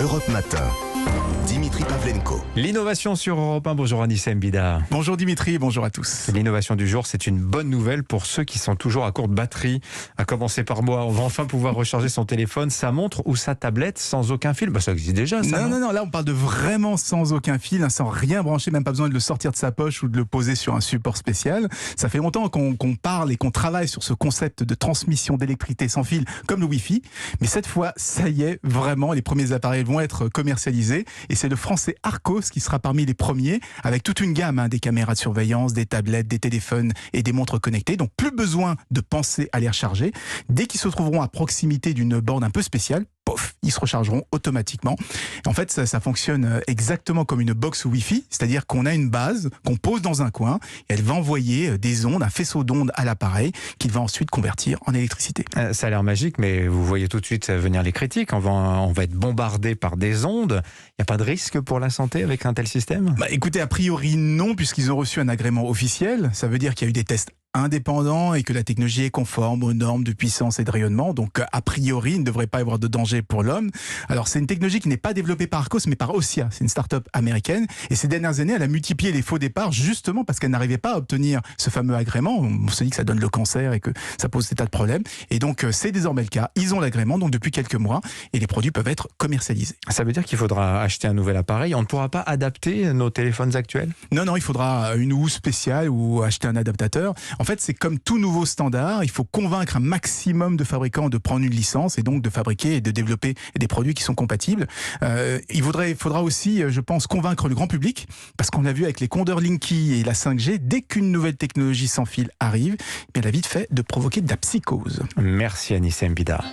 Europe Matin. Dimitri Pavlenko. L'innovation sur Europe 1. Bonjour Anissem Bida. Bonjour Dimitri, bonjour à tous. L'innovation du jour, c'est une bonne nouvelle pour ceux qui sont toujours à court de batterie. À commencer par moi, on va enfin pouvoir recharger son téléphone, sa montre ou sa tablette sans aucun fil. Ça existe déjà, ça. Non, là on parle de vraiment sans aucun fil, sans rien brancher, même pas besoin de le sortir de sa poche ou de le poser sur un support spécial. Ça fait longtemps qu'on parle et qu'on travaille sur ce concept de transmission d'électricité sans fil comme le Wi-Fi. Mais cette fois, ça y est, vraiment, les premiers appareils vont être commercialisés. Et c'est le français Arcos qui sera parmi les premiers, avec toute une gamme, des caméras de surveillance, des tablettes, des téléphones et des montres connectées. Donc plus besoin de penser à les recharger. Dès qu'ils se trouveront à proximité d'une borne un peu spéciale, pof, ils se rechargeront automatiquement. En fait, ça fonctionne exactement comme une box Wi-Fi, c'est-à-dire qu'on a une base qu'on pose dans un coin et elle va envoyer des ondes, un faisceau d'ondes à l'appareil qu'il va ensuite convertir en électricité. Ça a l'air magique, mais vous voyez tout de suite venir les critiques. On va être bombardé par des ondes. Il n'y a pas de risque pour la santé avec un tel système ? Écoutez, a priori non, puisqu'ils ont reçu un agrément officiel. Ça veut dire qu'il y a eu des tests indépendant et que la technologie est conforme aux normes de puissance et de rayonnement. Donc, a priori, il ne devrait pas y avoir de danger pour l'homme. Alors, c'est une technologie qui n'est pas développée par Arcos, mais par Ossia. C'est une start-up américaine. Et ces dernières années, elle a multiplié les faux départs justement parce qu'elle n'arrivait pas à obtenir ce fameux agrément. On se dit que ça donne le cancer et que ça pose des tas de problèmes. Et donc, c'est désormais le cas. Ils ont l'agrément, donc depuis quelques mois, et les produits peuvent être commercialisés. Ça veut dire qu'il faudra acheter un nouvel appareil. On ne pourra pas adapter nos téléphones actuels ? Non, il faudra une housse spéciale ou acheter un adaptateur. En fait, c'est comme tout nouveau standard, il faut convaincre un maximum de fabricants de prendre une licence et donc de fabriquer et de développer des produits qui sont compatibles. Il faudra aussi, je pense, convaincre le grand public, parce qu'on l'a vu avec les compteurs Linky et la 5G, dès qu'une nouvelle technologie sans fil arrive, elle a vite fait de provoquer de la psychose. Merci Anissem Bida.